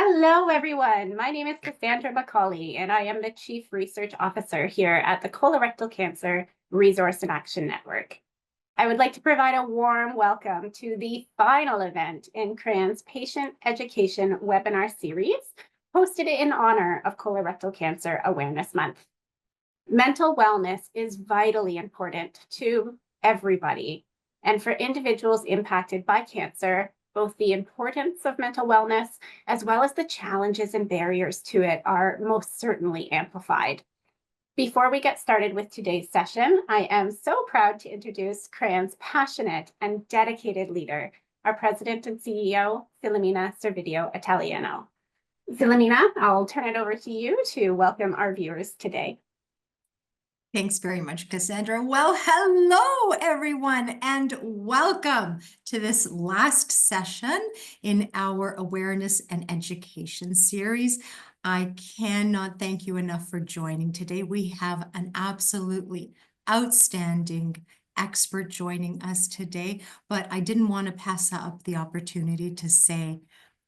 Hello, everyone. My name is Cassandra McCauley, and I am the Chief Research Officer here at the Colorectal Cancer Resource and Action Network. I would like to provide a warm welcome to the final event in CRAN's Patient Education Webinar Series, hosted in honor of Colorectal Cancer Awareness Month. Mental wellness is vitally important to everybody, and for individuals impacted by cancer, both the importance of mental wellness as well as the challenges and barriers to it are most certainly amplified. Before we get started with today's session, I am so proud to introduce CRAN's passionate and dedicated leader, our President and CEO, Filomena Servideo Italiano. Filomena, I'll turn it over to you to welcome our viewers today. Thanks very much, Cassandra. Well, hello, everyone, and welcome to this last session in our Awareness and Education series. I cannot thank you enough for joining today. We have an absolutely outstanding expert joining us today, but I didn't want to pass up the opportunity to say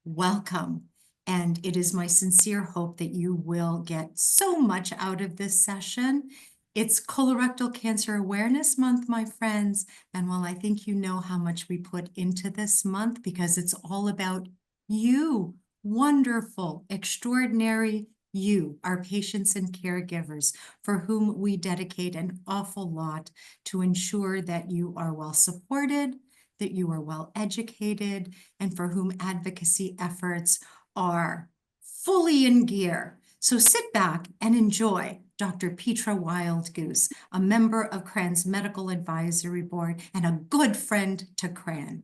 welcome. And it is my sincere hope that you will get so much out of this session. It's Colorectal Cancer Awareness Month, my friends. And while I think you know how much we put into this month because it's all about you, wonderful, extraordinary you, our patients and caregivers, for whom we dedicate an awful lot to ensure that you are well supported, that you are well educated, and for whom advocacy efforts are fully in gear. So sit back and enjoy Dr. Petra Wildgoose, a member of CRAN's Medical Advisory Board and a good friend to CRAN.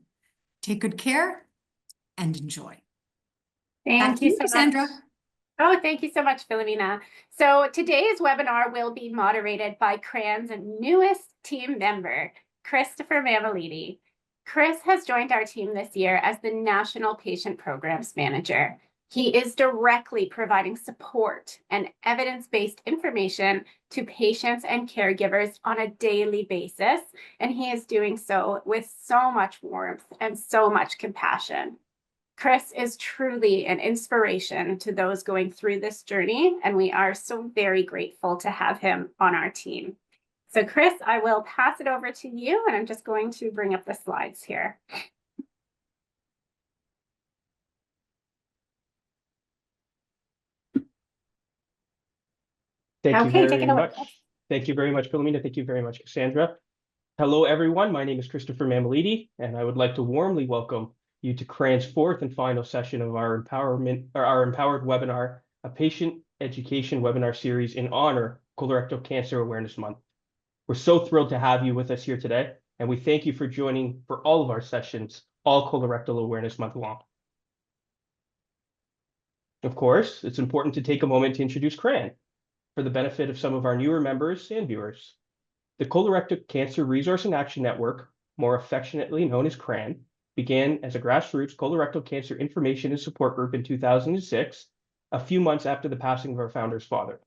Take good care and enjoy. Thank you so Cassandra. much. Oh, thank you so much, Filomena. So today's webinar will be moderated by CRAN's newest team member, Christopher Mameliti. Chris has joined our team this year as the National Patient Programs Manager. He is directly providing support and evidence-based information to patients and caregivers on a daily basis, and he is doing so with so much warmth and so much compassion. Chris is truly an inspiration to those going through this journey, and we are so very grateful to have him on our team. So Chris, I will pass it over to you, and I'm just going to bring up the slides here. Thank you very much. Thank you very much, Filomena. Thank you very much, Cassandra. Hello, everyone. My name is Christopher Mameliti, and I would like to warmly welcome you to CRAN's fourth and final session of our Empowered webinar, a patient education webinar series in honor of Colorectal Cancer Awareness Month. We're so thrilled to have you with us here today, and we thank you for joining for all of our sessions, all Colorectal Awareness Month long. Of course, it's important to take a moment to introduce CRAN for the benefit of some of our newer members and viewers. The Colorectal Cancer Resource and Action Network, more affectionately known as CRAN, began as a grassroots colorectal cancer information and support group in 2006, a few months after the passing of our founder's father.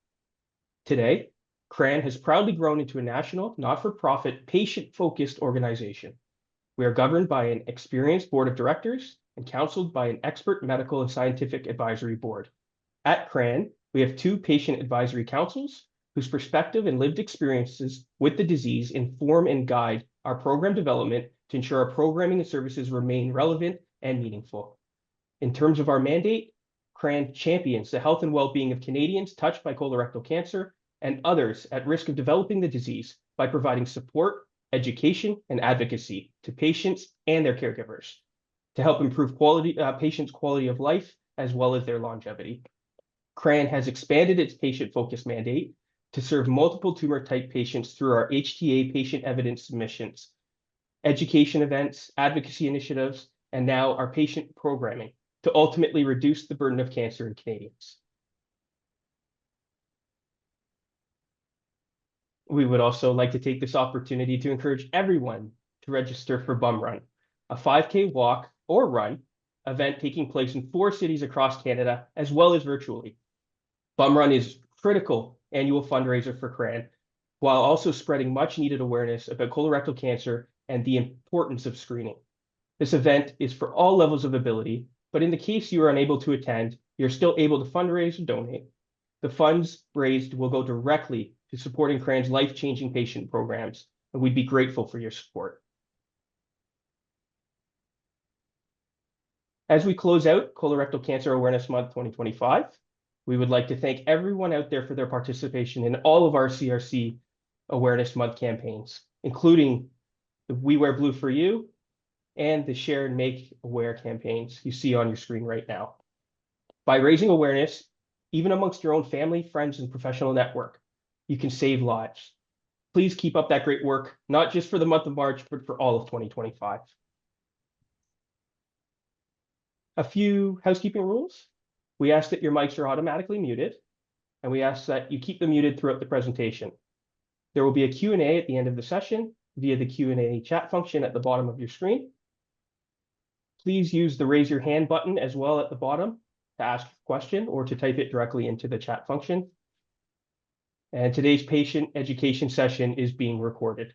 Today, CRAN has proudly grown into a national, not-for-profit, patient-focused organization. We are governed by an experienced board of directors and counseled by an expert medical and scientific advisory board. At CRAN, we have 2 patient advisory councils whose perspective and lived experiences with the disease inform and guide our program development to ensure our programming and services remain relevant and meaningful. In terms of our mandate, CRAN champions the health and well-being of Canadians touched by colorectal cancer and others at risk of developing the disease by providing support, education, and advocacy to patients and their caregivers to help improve patients' quality of life as well as their longevity. CRAN has expanded its patient-focused mandate to serve multiple tumor type patients through our HTA patient evidence submissions, education events, advocacy initiatives, and now our patient programming to ultimately reduce the burden of cancer in Canadians. We would also like to take this opportunity to encourage everyone to register for Bum Run, a 5K walk or run event taking place in 4 cities across Canada, as well as virtually. Bum Run is a critical annual fundraiser for CRAN, while also spreading much needed awareness about colorectal cancer and the importance of screening. This event is for all levels of ability, but in the case you are unable to attend, you're still able to fundraise and donate. The funds raised will go directly to supporting CRAN's life-changing patient programs, and we'd be grateful for your support. As we close out Colorectal Cancer Awareness Month 2025, we would like to thank everyone out there for their participation in all of our CRC Awareness Month campaigns, including the We Wear Blue for You and the Share and Make Aware campaigns you see on your screen right now. By raising awareness, even amongst your own family, friends, and professional network, you can save lives. Please keep up that great work, not just for the month of March, but for all of 2025. A few housekeeping rules. We ask that your mics are automatically muted, and we ask that you keep them muted throughout the presentation. There will be a Q&A at the end of the session via the Q&A chat function at the bottom of your screen. Please use the raise your hand button as well at the bottom to ask a question or to type it directly into the chat function. And today's patient education session is being recorded.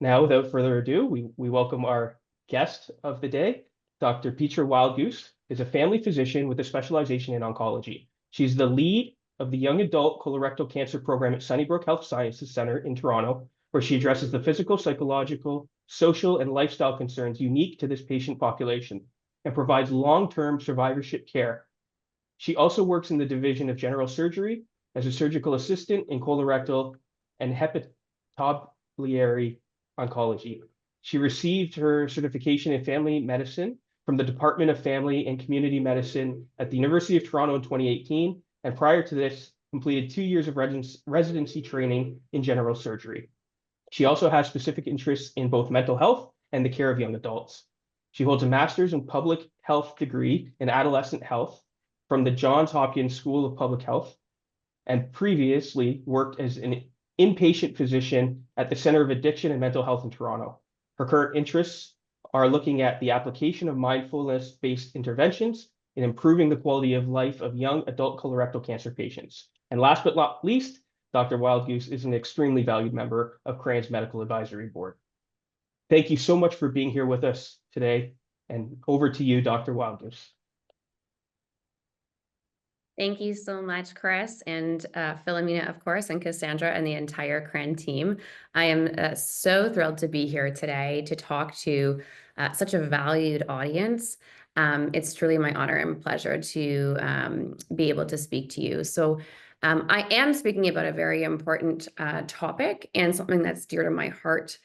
Now, without further ado, we welcome our guest of the day. Dr. Petra Wildgoose is a family physician with a specialization in oncology. She's the lead of the Young Adult Colorectal Cancer Program at Sunnybrook Health Sciences Centre in Toronto, where she addresses the physical, psychological, social, and lifestyle concerns unique to this patient population and provides long-term survivorship care. She also works in the Division of General Surgery as a surgical assistant in colorectal and hepatobiliary oncology. She received her certification in family medicine from the Department of Family and Community Medicine at the University of Toronto in 2018, and prior to this, completed 2 years of residency training in general surgery. She also has specific interests in both mental health and the care of young adults. She holds a master's in public health degree in adolescent health from the Johns Hopkins School of Public Health, and previously worked as an inpatient physician at the Center of Addiction and Mental Health in Toronto. Her current interests are looking at the application of mindfulness-based interventions in improving the quality of life of young adult colorectal cancer patients. And last but not least, Dr. Wildgoose is an extremely valued member of CRAN's Medical Advisory Board. Thank you so much for being here with us today, and over to you, Dr. Wildgoose. Thank you so much, Chris, and Philomena, of course, and Cassandra and the entire CRAN team. I am so thrilled to be here today to talk to such a valued audience. It's truly my honor and pleasure to be able to speak to you. So I am speaking about a very important topic and something that's dear to my heart,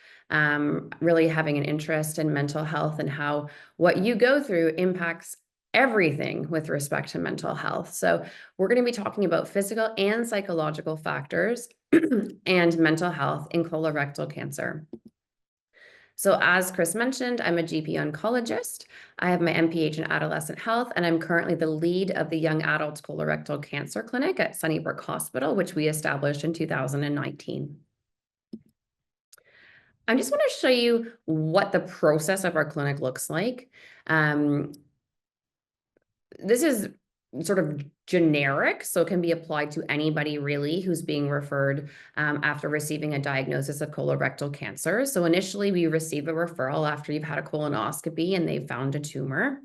really having an interest in mental health and how what you go through impacts everything with respect to mental health. So we're going to be talking about physical and psychological factors and mental health in colorectal cancer. So as Chris mentioned, I'm a GP oncologist. I have my MPH in adolescent health, and I'm currently the lead of the Young Adults Colorectal Cancer Clinic at Sunnybrook Hospital, which we established in 2019. I just want to show you what the process of our clinic looks like. This is sort of generic, so it can be applied to anybody really who's being referred after receiving a diagnosis of colorectal cancer. So initially we receive a referral after you've had a colonoscopy and they've found a tumor.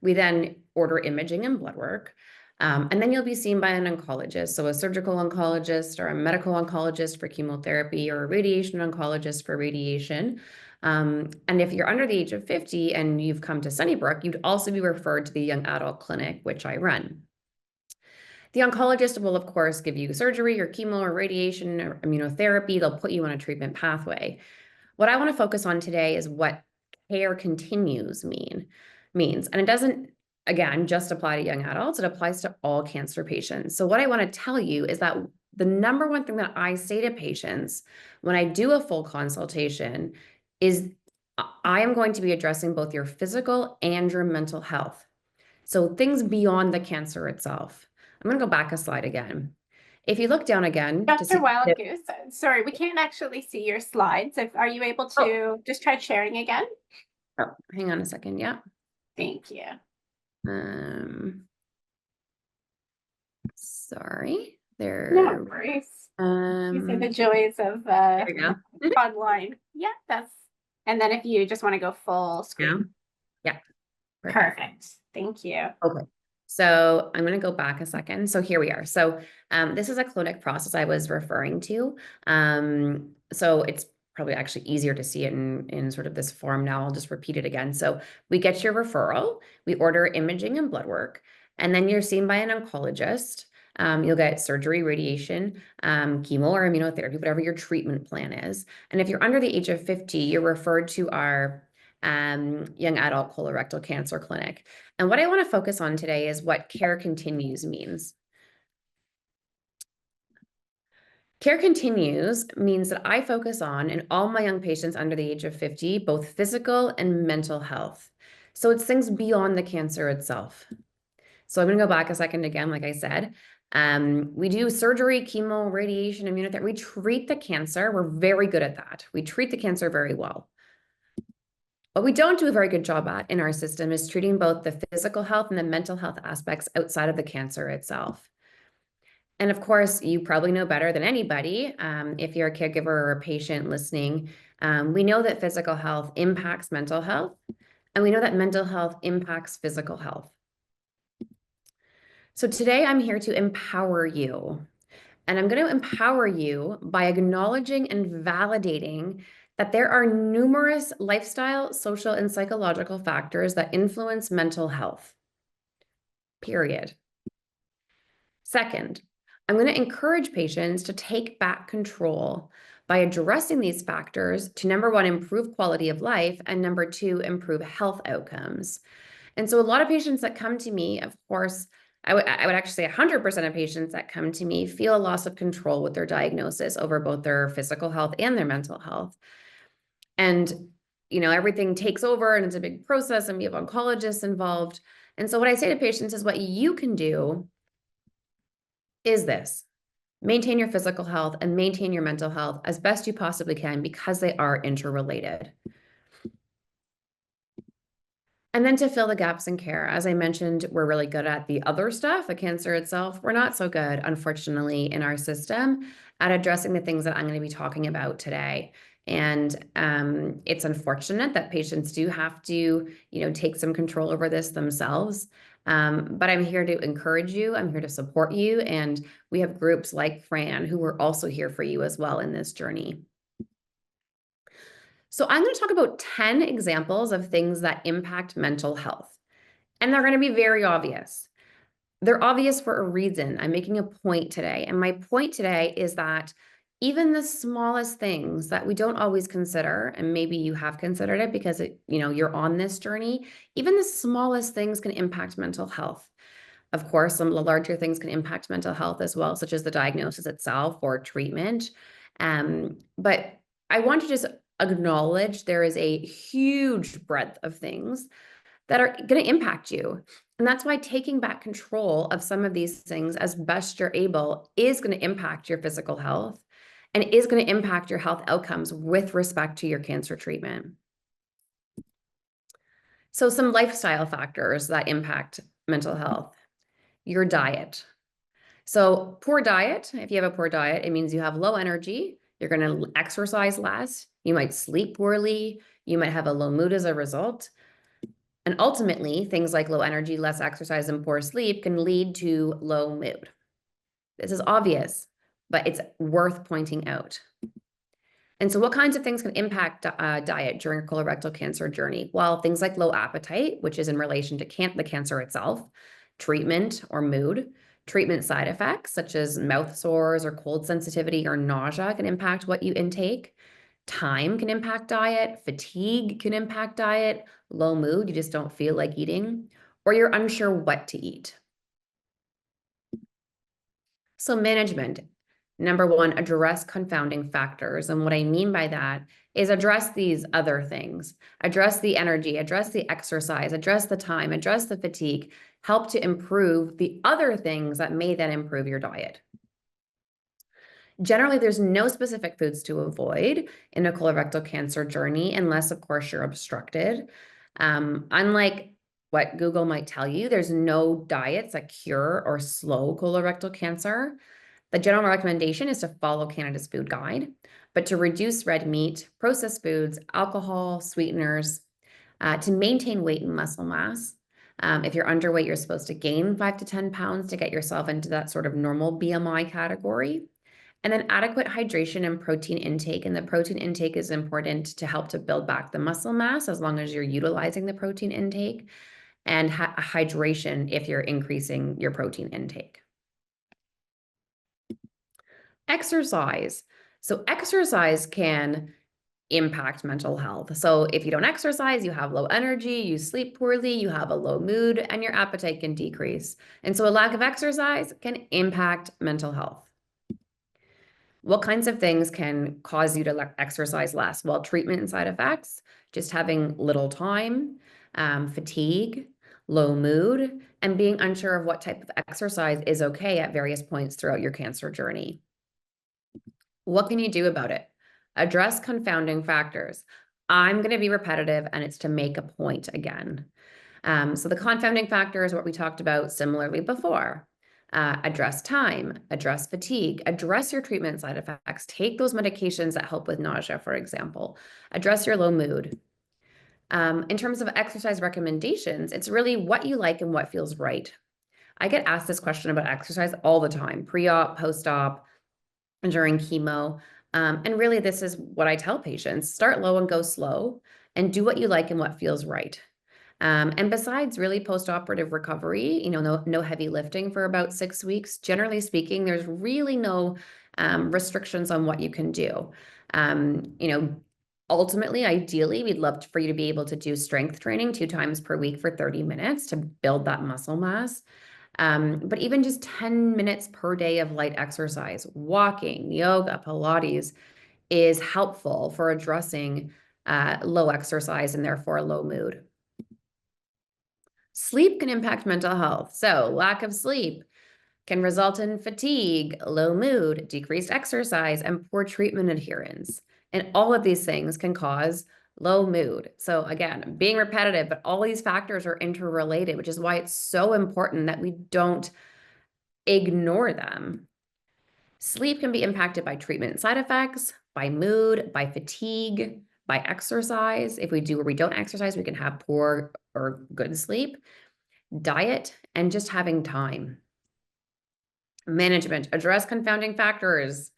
We then order imaging and blood work. And then you'll be seen by an oncologist, so a surgical oncologist or a medical oncologist for chemotherapy or a radiation oncologist for radiation. And if you're under the age of 50 and you've come to Sunnybrook, you'd also be referred to the Young Adult Clinic, which I run. The oncologist will, of course, give you surgery or chemo or radiation or immunotherapy. They'll put you on a treatment pathway. What I want to focus on today is what care continues means. And it doesn't, again, just apply to young adults. It applies to all cancer patients. So what I want to tell you is that the number one thing that I say to patients when I do a full consultation is I am going to be addressing both your physical and your mental health. So things beyond the cancer itself. I'm going to go back a slide again. If you look down again. Dr. Wildgoose, sorry, we can't actually see your slides. Are you able to just try sharing again? Oh, hang on a second. Yeah. Thank you. Sorry. There. No worries. These are the joys of online. Yeah, that's And then if you just want to go full screen. Yeah. Perfect. Thank you. Okay. So I'm going to go back a second. So here we are. So this is a clinic process I was referring to. So it's probably actually easier to see it in sort of this form now. I'll just repeat it again. So we get your referral, we order imaging and blood work, and then you're seen by an oncologist. You'll get surgery, radiation, chemo or immunotherapy, whatever your treatment plan is. And if you're under the age of 50, you're referred to our young adult colorectal cancer clinic. And what I want to focus on today is what care continues means. Care continues means that I focus on, in all my young patients under the age of 50, both physical and mental health. So it's things beyond the cancer itself. So I'm going to go back a second again, like I said. We do surgery, chemo, radiation, immunotherapy. We treat the cancer. We're very good at that. We treat the cancer very well. What we don't do a very good job at in our system is treating both the physical health and the mental health aspects outside of the cancer itself. And of course, you probably know better than anybody, if you're a caregiver or a patient listening, we know that physical health impacts mental health, and we know that mental health impacts physical health. So today I'm here to empower you. And I'm going to empower you by acknowledging and validating that there are numerous lifestyle, social, and psychological factors that influence mental health. Period. Second, I'm going to encourage patients to take back control by addressing these factors to, number one, improve quality of life, and number two, improve health outcomes. And so a lot of patients that come to me, of course, I would actually say 100% of patients that come to me feel a loss of control with their diagnosis over both their physical health and their mental health. And, everything takes over and it's a big process and we have oncologists involved. And so what I say to patients is what you can do is this: maintain your physical health and maintain your mental health as best you possibly can, because they are interrelated. And then to fill the gaps in care, as I mentioned, we're really good at the other stuff, the cancer itself. We're not so good, unfortunately, in our system at addressing the things that I'm going to be talking about today. And it's unfortunate that patients do have to, take some control over this themselves. But I'm here to encourage you. I'm here to support you. And we have groups like Fran who are also here for you as well in this journey. So I'm going to talk about 10 examples of things that impact mental health. And they're going to be very obvious. They're obvious for a reason. I'm making a point today. And my point today is that even the smallest things that we don't always consider, and maybe you have considered it because you're on this journey, even the smallest things can impact mental health. Of course, some of the larger things can impact mental health as well, such as the diagnosis itself or treatment. But I want to just acknowledge there is a huge breadth of things that are going to impact you. And that's why taking back control of some of these things as best you're able is going to impact your physical health and is going to impact your health outcomes with respect to your cancer treatment. So some lifestyle factors that impact mental health: your diet. So poor diet, if you have a poor diet, it means you have low energy, you're going to exercise less, you might sleep poorly, you might have a low mood as a result. And ultimately, things like low energy, less exercise, and poor sleep can lead to low mood. This is obvious, but it's worth pointing out. And so what kinds of things can impact diet during a colorectal cancer journey? Well, things like low appetite, which is in relation to the cancer itself, treatment or mood. Treatment side effects, such as mouth sores or cold sensitivity or nausea, can impact what you intake. Time can impact diet. Fatigue can impact diet. Low mood, you just don't feel like eating, or you're unsure what to eat. So management. Number one, address confounding factors. And what I mean by that is address these other things. Address the energy, address the exercise, address the time, address the fatigue. Help to improve the other things that may then improve your diet. Generally, there's no specific foods to avoid in a colorectal cancer journey, unless, of course, you're obstructed. Unlike what Google might tell you, there's no diets that cure or slow colorectal cancer. The general recommendation is to follow Canada's food guide, but to reduce red meat, processed foods, alcohol, sweeteners, to maintain weight and muscle mass. If you're underweight, you're supposed to gain 5 to 10 pounds to get yourself into that sort of normal BMI category. And then adequate hydration and protein intake. And the protein intake is important to help to build back the muscle mass as long as you're utilizing the protein intake, and hydration if you're increasing your protein intake. Exercise. So exercise can impact mental health. So if you don't exercise, you have low energy, you sleep poorly, you have a low mood, and your appetite can decrease. And so a lack of exercise can impact mental health. What kinds of things can cause you to exercise less? Well, treatment and side effects, just having little time, fatigue, low mood, and being unsure of what type of exercise is okay at various points throughout your cancer journey. What can you do about it? Address confounding factors. I'm going to be repetitive, and it's to make a point again. So the confounding factor is what we talked about similarly before. Address time, address fatigue, address your treatment side effects, take those medications that help with nausea, for example, address your low mood. In terms of exercise recommendations, it's really what you like and what feels right. I get asked this question about exercise all the time, pre-op, post-op, during chemo. And really, this is what I tell patients: start low and go slow, and do what you like and what feels right. And besides really post-operative recovery, no heavy lifting for about 6 weeks. Generally speaking, there's really no restrictions on what you can do. Ultimately, ideally, we'd love for you to be able to do strength training 2 times per week for 30 minutes to build that muscle mass. But even just 10 minutes per day of light exercise, walking, yoga, Pilates, is helpful for addressing low exercise and therefore low mood. Sleep can impact mental health. So lack of sleep can result in fatigue, low mood, decreased exercise, and poor treatment adherence. And all of these things can cause low mood. So again, being repetitive, but all these factors are interrelated, which is why it's so important that we don't ignore them. Sleep can be impacted by treatment side effects, by mood, by fatigue, by exercise. If we do or we don't exercise, we can have poor or good sleep, diet, and just having time. Management, address confounding factors.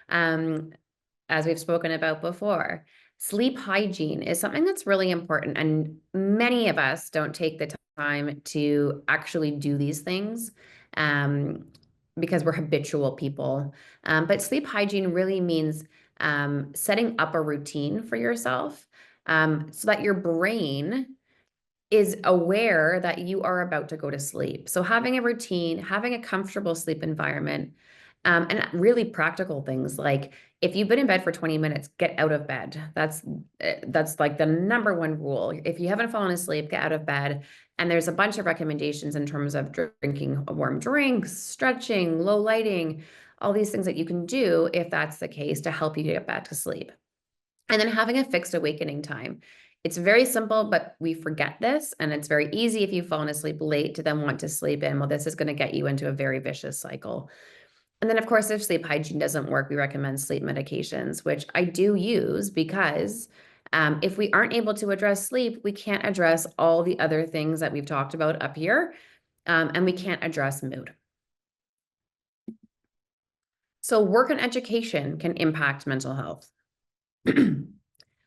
As we've spoken about before, sleep hygiene is something that's really important, and many of us don't take the time to actually do these things because we're habitual people. But sleep hygiene really means setting up a routine for yourself so that your brain is aware that you are about to go to sleep. So having a routine, having a comfortable sleep environment, and really practical things like if you've been in bed for 20 minutes, get out of bed. That's like the number one rule. If you haven't fallen asleep, get out of bed. And there's a bunch of recommendations in terms of drinking warm drinks, stretching, low lighting, all these things that you can do if that's the case to help you get back to sleep. And then having a fixed awakening time. It's very simple, but we forget this, and it's very easy if you've fallen asleep late to then want to sleep in. Well, this is going to get you into a very vicious cycle. And then, of course, if sleep hygiene doesn't work, we recommend sleep medications, which I do use because if we aren't able to address sleep, we can't address all the other things that we've talked about up here, and we can't address mood. So work and education can impact mental health.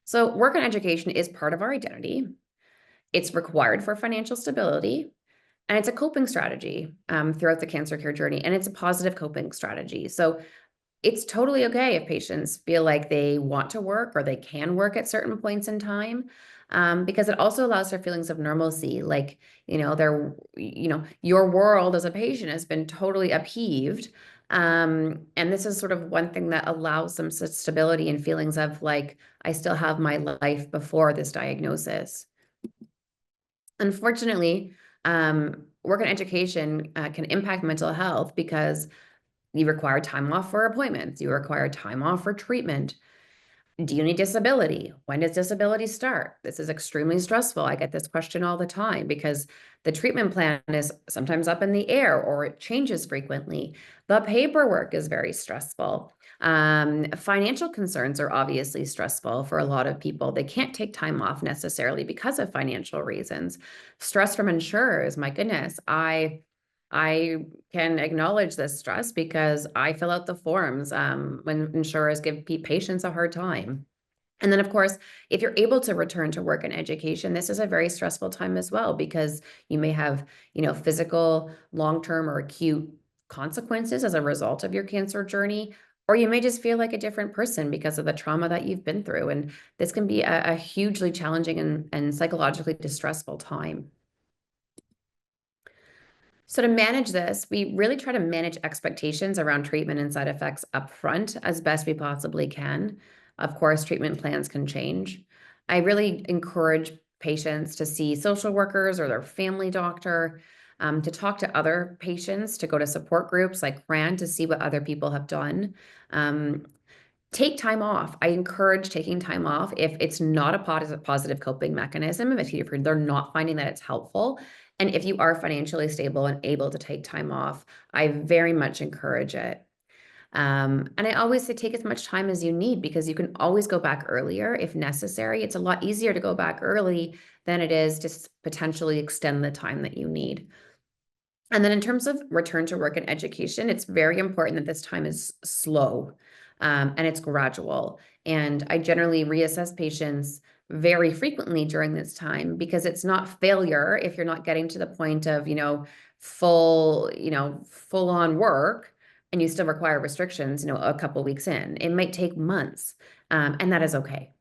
So work and education is part of our identity. It's required for financial stability, and it's a coping strategy throughout the cancer care journey, and it's a positive coping strategy. So it's totally okay if patients feel like they want to work or they can work at certain points in time, because it also allows for feelings of normalcy. Like, your world as a patient has been totally upheaved. And this is sort of one thing that allows some stability and feelings of like, I still have my life before this diagnosis. Unfortunately, work and education can impact mental health because you require time off for appointments, you require time off for treatment. Do you need disability? When does disability start? This is extremely stressful. I get this question all the time because the treatment plan is sometimes up in the air or it changes frequently. The paperwork is very stressful. Financial concerns are obviously stressful for a lot of people. They can't take time off necessarily because of financial reasons. Stress from insurers, my goodness, I can acknowledge this stress because I fill out the forms when insurers give patients a hard time. And then, of course, if you're able to return to work and education, this is a very stressful time as well because you may have, physical, long-term, or acute consequences as a result of your cancer journey, or you may just feel like a different person because of the trauma that you've been through. And this can be a hugely challenging and psychologically distressful time. So to manage this, we really try to manage expectations around treatment and side effects upfront as best we possibly can. Of course, treatment plans can change. I really encourage patients to see social workers or their family doctor, to talk to other patients, to go to support groups like CRAN to see what other people have done. Take time off. I encourage taking time off if it's not a positive coping mechanism, if they're not finding that it's helpful. And if you are financially stable and able to take time off, I very much encourage it. And I always say take as much time as you need because you can always go back earlier if necessary. It's a lot easier to go back early than it is to potentially extend the time that you need. And then in terms of return to work and education, it's very important that this time is slow and it's gradual. And I generally reassess patients very frequently during this time because it's not failure if you're not getting to the point of, full on work and you still require restrictions, a couple weeks in. It might take months, and that is okay.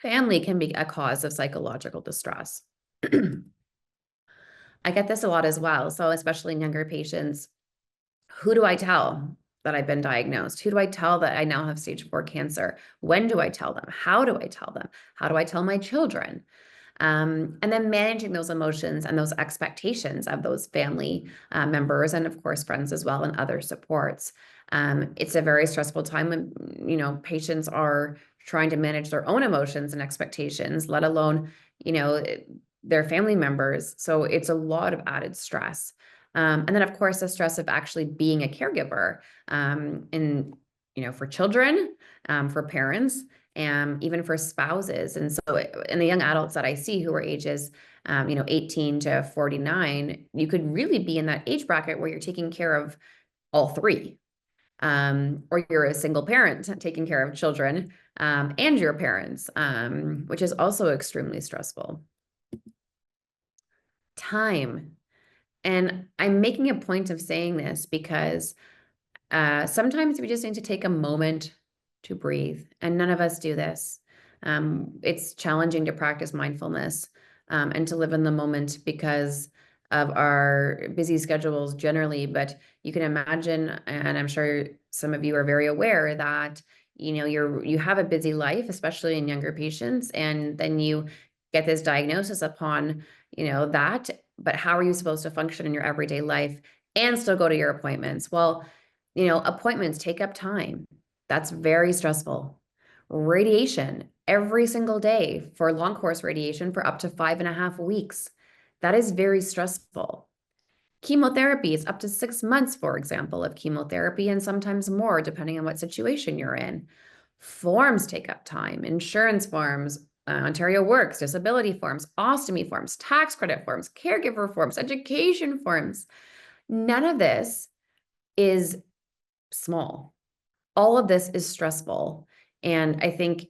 Family can be a cause of psychological distress. I get this a lot as well. So especially in younger patients, who do I tell that I've been diagnosed? Who do I tell that I now have stage 4 cancer? When do I tell them? How do I tell them? How do I tell my children? And then managing those emotions and those expectations of those family members and of course friends as well and other supports. It's a very stressful time when, patients are trying to manage their own emotions and expectations, let alone, their family members. So it's a lot of added stress. And then of course the stress of actually being a caregiver and, for children, for parents, and even for spouses. And so in the young adults that I see who are ages, 18 to 49, you could really be in that age bracket where you're taking care of all three. Or you're a single parent taking care of children and your parents, which is also extremely stressful. Time. And I'm making a point of saying this because sometimes we just need to take a moment to breathe, and none of us do this. It's challenging to practice mindfulness and to live in the moment because of our busy schedules generally, but you can imagine, and I'm sure some of you are very aware that, you have a busy life, especially in younger patients, and then you get this diagnosis upon, that, but how are you supposed to function in your everyday life and still go to your appointments? Well, appointments take up time. That's very stressful. Radiation every single day for long course radiation for up to 5.5 weeks. That is very stressful. Chemotherapy is up to 6 months, for example, of chemotherapy, and sometimes more, depending on what situation you're in. Forms take up time, insurance forms, Ontario Works, disability forms, ostomy forms, tax credit forms, caregiver forms, education forms. None of this is small. All of this is stressful. And I think,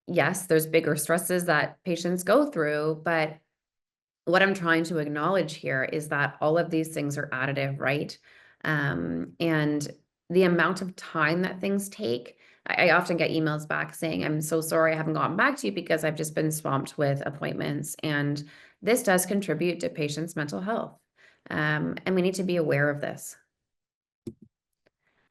yes, there's bigger stresses that patients go through, but what I'm trying to acknowledge here is that all of these things are additive, right? And the amount of time that things take, I often get emails back saying, I'm so sorry I haven't gotten back to you because I've just been swamped with appointments. And this does contribute to patients' mental health. And we need to be aware of this.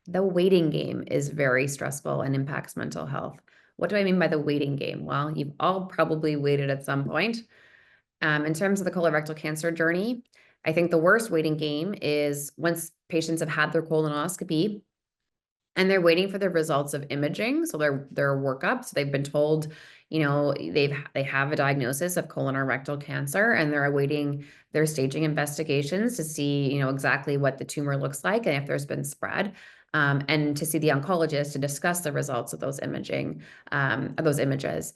The waiting game is very stressful and impacts mental health. What do I mean by the waiting game? Well, you've all probably waited at some point. In terms of the colorectal cancer journey, I think the worst waiting game is once patients have had their colonoscopy and they're waiting for the results of imaging. So their workup. So they've been told, you know, they have a diagnosis of colon or rectal cancer, and they're awaiting their staging investigations to see, you know, exactly what the tumor looks like and if there's been spread. And to see the oncologist to discuss the results of those imaging, of those images.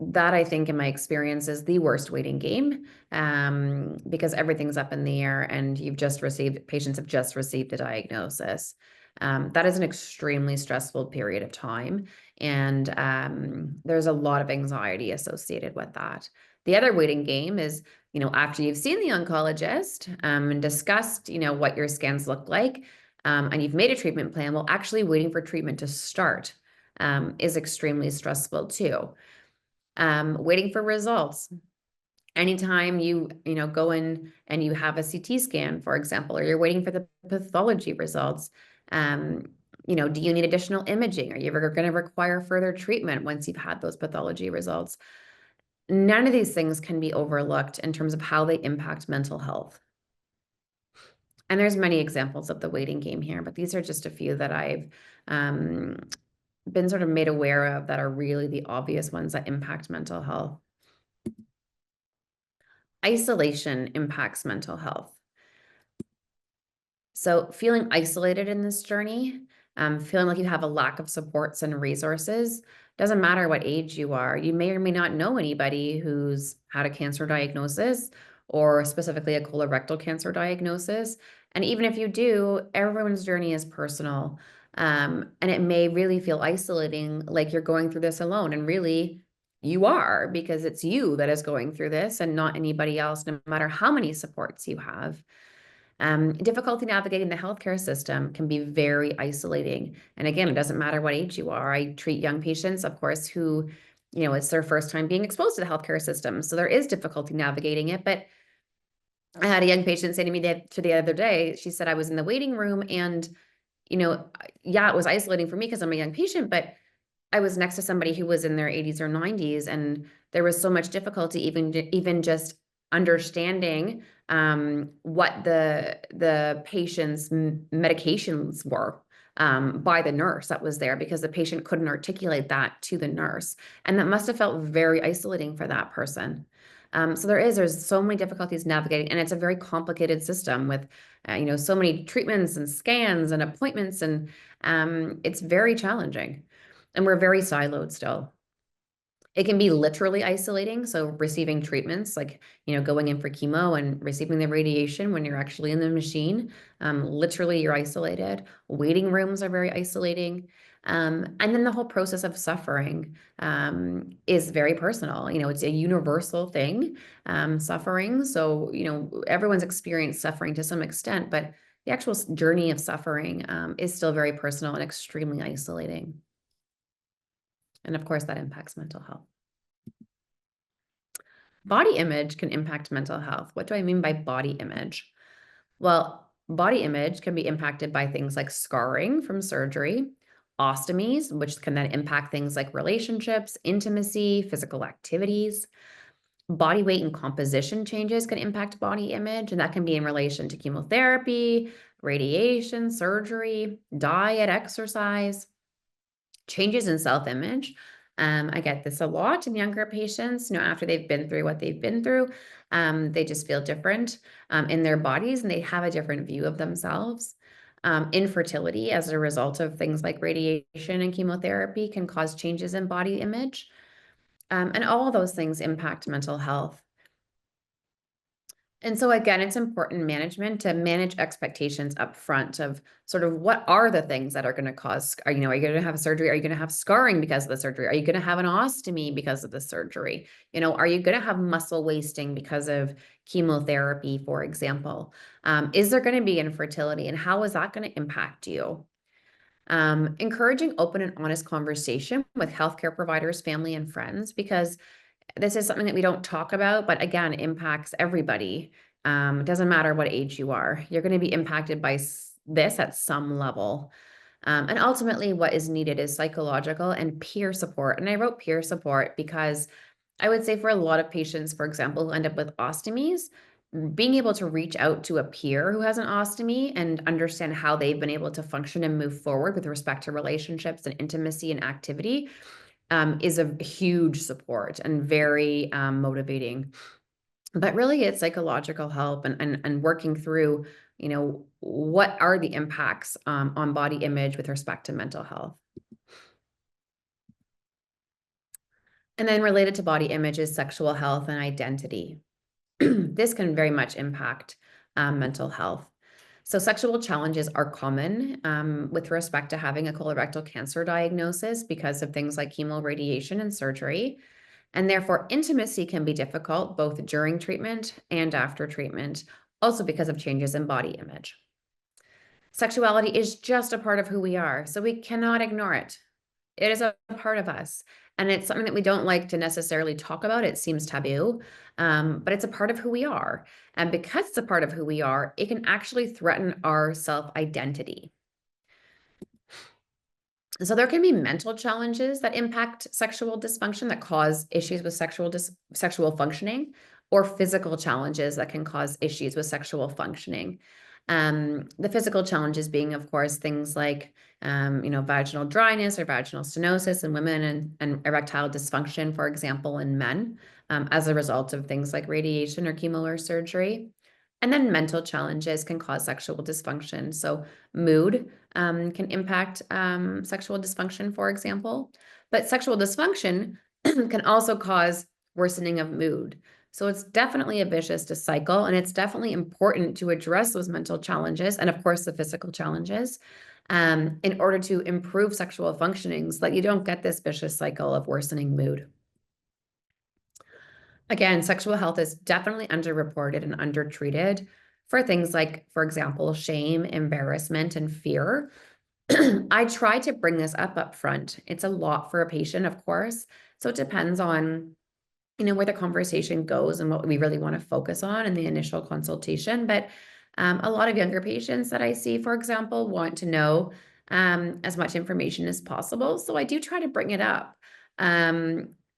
That, I think, in my experience, is the worst waiting game, because everything's up in the air and patients have just received the diagnosis. That is an extremely stressful period of time. And there's a lot of anxiety associated with that. The other waiting game is, you know, after you've seen the oncologist and discussed, you know, what your scans look like, and you've made a treatment plan, well, actually waiting for treatment to start is extremely stressful too. Waiting for results. Anytime you know, go in and you have a CT scan, for example, or you're waiting for the pathology results, you know, do you need additional imaging? Are you ever going to require further treatment once you've had those pathology results? None of these things can be overlooked in terms of how they impact mental health. And there's many examples of the waiting game here, but these are just a few that I've been sort of made aware of that are really the obvious ones that impact mental health. Isolation impacts mental health. So feeling isolated in this journey, feeling like you have a lack of supports and resources, doesn't matter what age you are. You may or may not know anybody who's had a cancer diagnosis, or specifically a colorectal cancer diagnosis. And even if you do, everyone's journey is personal. And it may really feel isolating, like you're going through this alone. And really, you are, because it's you that is going through this and not anybody else, no matter how many supports you have. Difficulty navigating the healthcare system can be very isolating. And again, it doesn't matter what age you are. I treat young patients, of course, who, you know, it's their first time being exposed to the healthcare system. So there is difficulty navigating it. But I had a young patient say to me the other day, she said, I was in the waiting room and, you know, yeah, it was isolating for me because I'm a young patient, but I was next to somebody who was in their 80s or 90s, and there was so much difficulty even just understanding what the patient's medications were by the nurse that was there, because the patient couldn't articulate that to the nurse, and that must have felt very isolating for that person. So there's so many difficulties navigating, and it's a very complicated system with you know, so many treatments and scans and appointments, and it's very challenging. And we're very siloed still. It can be literally isolating. So receiving treatments, like, you know, going in for chemo and receiving the radiation when you're actually in the machine, literally you're isolated. Waiting rooms are very isolating. And then the whole process of suffering is very personal. You know, it's a universal thing, suffering. So, you know, everyone's experienced suffering to some extent, but the actual journey of suffering is still very personal and extremely isolating. And of course, that impacts mental health. Body image can impact mental health. What do I mean by body image? Well, body image can be impacted by things like scarring from surgery, ostomies, which can then impact things like relationships, intimacy, physical activities. Body weight and composition changes can impact body image, and that can be in relation to chemotherapy, radiation, surgery, diet, exercise. Changes in self-image. I get this a lot in younger patients, you know, after they've been through what they've been through, they just feel different in their bodies, and they have a different view of themselves. Infertility as a result of things like radiation and chemotherapy can cause changes in body image. And all of those things impact mental health. And so again, it's important management to manage expectations up front of sort of what are the things that are going to cause, are you going to have a surgery? Are you going to have scarring because of the surgery? Are you going to have an ostomy because of the surgery? You know, are you going to have muscle wasting because of chemotherapy, for example? Is there going to be infertility, and how is that going to impact you? Encouraging open and honest conversation with healthcare providers, family, and friends, because this is something that we don't talk about, but again, impacts everybody. It doesn't matter what age you are. You're going to be impacted by this at some level. And ultimately, what is needed is psychological and peer support. And I wrote peer support because I would say for a lot of patients, for example, who end up with ostomies, being able to reach out to a peer who has an ostomy and understand how they've been able to function and move forward with respect to relationships and intimacy and activity is a huge support and very motivating. But really, it's psychological help and working through, what are the impacts on body image with respect to mental health. And then related to body image is sexual health and identity. This can very much impact mental health. So sexual challenges are common with respect to having a colorectal cancer diagnosis because of things like chemoradiation and surgery. And therefore, intimacy can be difficult both during treatment and after treatment, also because of changes in body image. Sexuality is just a part of who we are, so we cannot ignore it. It is a part of us, and it's something that we don't like to necessarily talk about. It seems taboo, but it's a part of who we are. And because it's a part of who we are, it can actually threaten our self-identity. So there can be mental challenges that impact sexual dysfunction that cause issues with sexual functioning, or physical challenges that can cause issues with sexual functioning. The physical challenges being, of course, things like vaginal dryness or vaginal stenosis in women and erectile dysfunction, for example, in men, as a result of things like radiation or chemo or surgery. And then mental challenges can cause sexual dysfunction. So mood can impact sexual dysfunction, for example. But sexual dysfunction can also cause worsening of mood. So it's definitely a vicious cycle, and it's definitely important to address those mental challenges and, of course, the physical challenges in order to improve sexual functioning so that you don't get this vicious cycle of worsening mood. Again, sexual health is definitely underreported and undertreated for things like, for example, shame, embarrassment, and fear. I try to bring this up front. It's a lot for a patient, of course. So it depends on, where the conversation goes and what we really want to focus on in the initial consultation. But a lot of younger patients that I see, for example, want to know as much information as possible. So I do try to bring it up.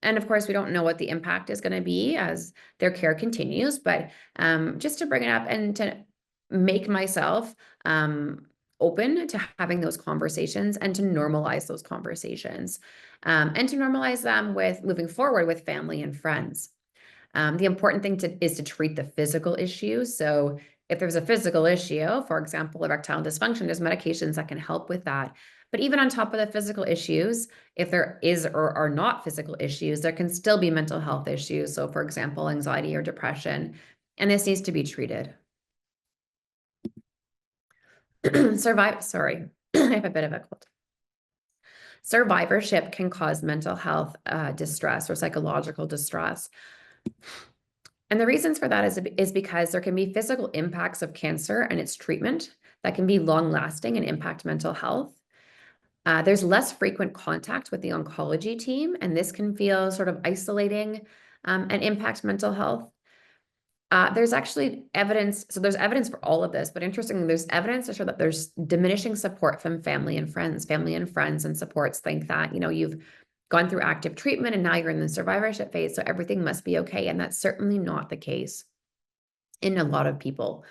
And of course, we don't know what the impact is going to be as their care continues, but just to bring it up and to make myself open to having those conversations and to normalize those conversations and to normalize them with moving forward with family and friends. The important thing is to treat the physical issue. So if there's a physical issue, for example, erectile dysfunction, there's medications that can help with that. But even on top of the physical issues, if there is or are not physical issues, there can still be mental health issues. So for example, anxiety or depression, and this needs to be treated. Sorry, I have a bit of a cold. Survivorship can cause mental health distress or psychological distress. And the reasons for that is because there can be physical impacts of cancer and its treatment that can be long lasting and impact mental health. There's less frequent contact with the oncology team, and this can feel sort of isolating and impact mental health. There's actually evidence, so there's evidence for all of this, but interestingly, there's evidence to show that there's diminishing support from family and friends. Family and friends and supports think that, you've gone through active treatment and now you're in the survivorship phase, so everything must be okay. And that's certainly not the case in a lot of people.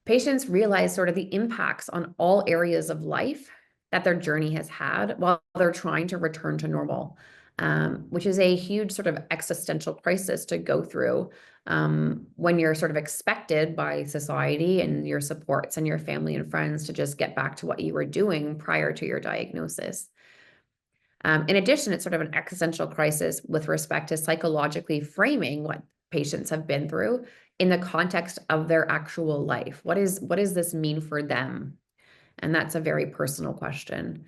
Patients realize sort of the impacts on all areas of life that their journey has had while they're trying to return to normal, which is a huge sort of existential crisis to go through when you're sort of expected by society and your supports and your family and friends to just get back to what you were doing prior to your diagnosis. In addition, it's sort of an existential crisis with respect to psychologically framing what patients have been through in the context of their actual life. What does this mean for them? And that's a very personal question.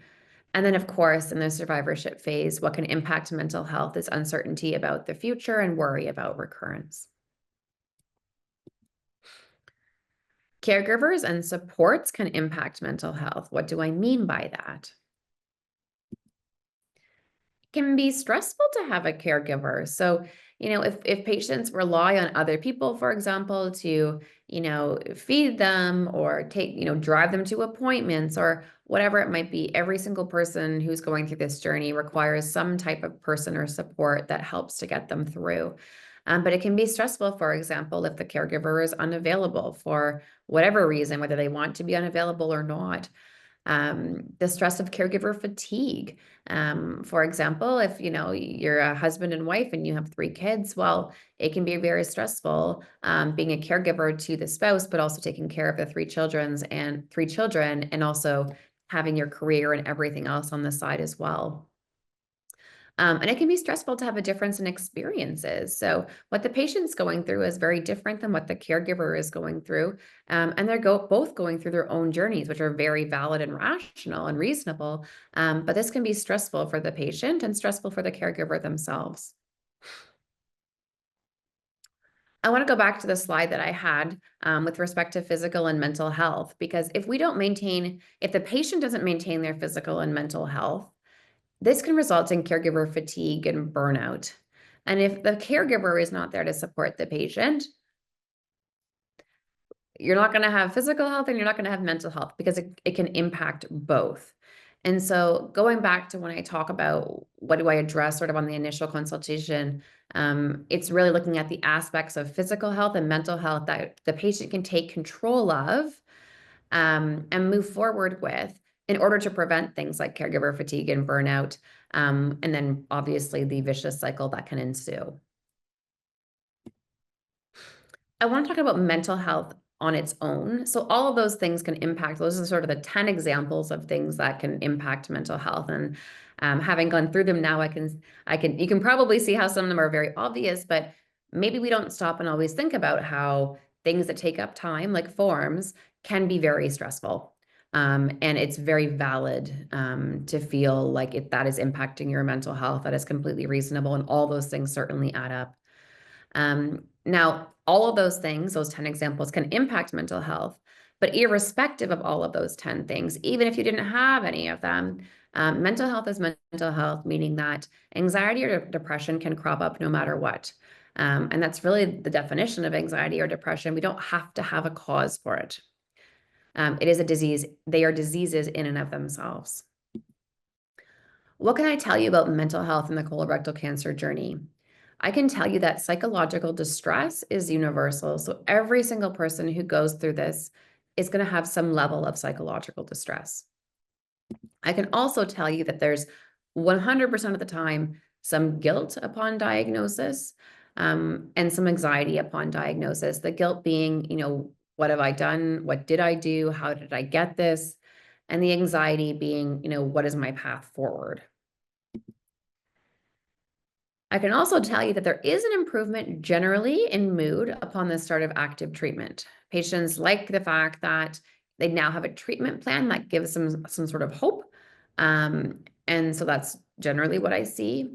And then, of course, in the survivorship phase, what can impact mental health is uncertainty about the future and worry about recurrence. Caregivers and supports can impact mental health. What do I mean by that? It can be stressful to have a caregiver. So, if patients rely on other people, for example, to, feed them or drive them to appointments or whatever it might be, every single person who's going through this journey requires some type of person or support that helps to get them through. But it can be stressful, for example, if the caregiver is unavailable for whatever reason, whether they want to be unavailable or not. The stress of caregiver fatigue. For example, if you're a husband and wife and you have 3 kids, well, it can be very stressful being a caregiver to the spouse, but also taking care of the 3 children and also having your career and everything else on the side as well. And it can be stressful to have a difference in experiences. So what the patient's going through is very different than what the caregiver is going through. And they're both going through their own journeys, which are very valid and rational and reasonable. But this can be stressful for the patient and stressful for the caregiver themselves. I want to go back to the slide that I had with respect to physical and mental health, because if the patient doesn't maintain their physical and mental health, this can result in caregiver fatigue and burnout. And if the caregiver is not there to support the patient, you're not going to have physical health and you're not going to have mental health, because it can impact both. And so going back to when I talk about what do I address sort of on the initial consultation, it's really looking at the aspects of physical health and mental health that the patient can take control of and move forward with in order to prevent things like caregiver fatigue and burnout, and then obviously the vicious cycle that can ensue. I want to talk about mental health on its own. So all of those things can impact, those are sort of the 10 examples of things that can impact mental health. And having gone through them now, you can probably see how some of them are very obvious, but maybe we don't stop and always think about how things that take up time, like forms, can be very stressful. And it's very valid to feel like that is impacting your mental health. That is completely reasonable. And all those things certainly add up. Now, all of those things, those 10 examples, can impact mental health, but irrespective of all of those 10 things, even if you didn't have any of them, mental health is mental health, meaning that anxiety or depression can crop up no matter what. And that's really the definition of anxiety or depression. We don't have to have a cause for it. It is a disease. They are diseases in and of themselves. What can I tell you about mental health in the colorectal cancer journey? I can tell you that psychological distress is universal. So every single person who goes through this is going to have some level of psychological distress. I can also tell you that there's 100% of the time some guilt upon diagnosis and some anxiety upon diagnosis. The guilt being, what have I done? What did I do? How did I get this? And the anxiety being, what is my path forward? I can also tell you that there is an improvement generally in mood upon the start of active treatment. Patients like the fact that they now have a treatment plan that gives them some sort of hope. And so that's generally what I see.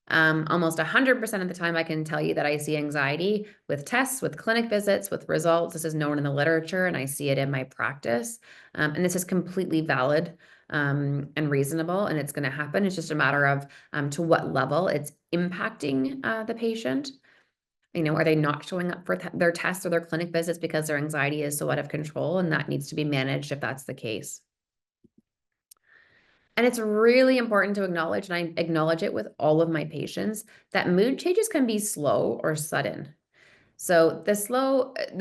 Almost 100% of the time, I can tell you that I see anxiety with tests, with clinic visits, with results. This is known in the literature, and I see it in my practice. And this is completely valid and reasonable, and it's going to happen. It's just a matter of to what level it's impacting the patient. Are they not showing up for their tests or their clinic visits because their anxiety is so out of control, and that needs to be managed if that's the case. And it's really important to acknowledge, and I acknowledge it with all of my patients, that mood changes can be slow or sudden. So the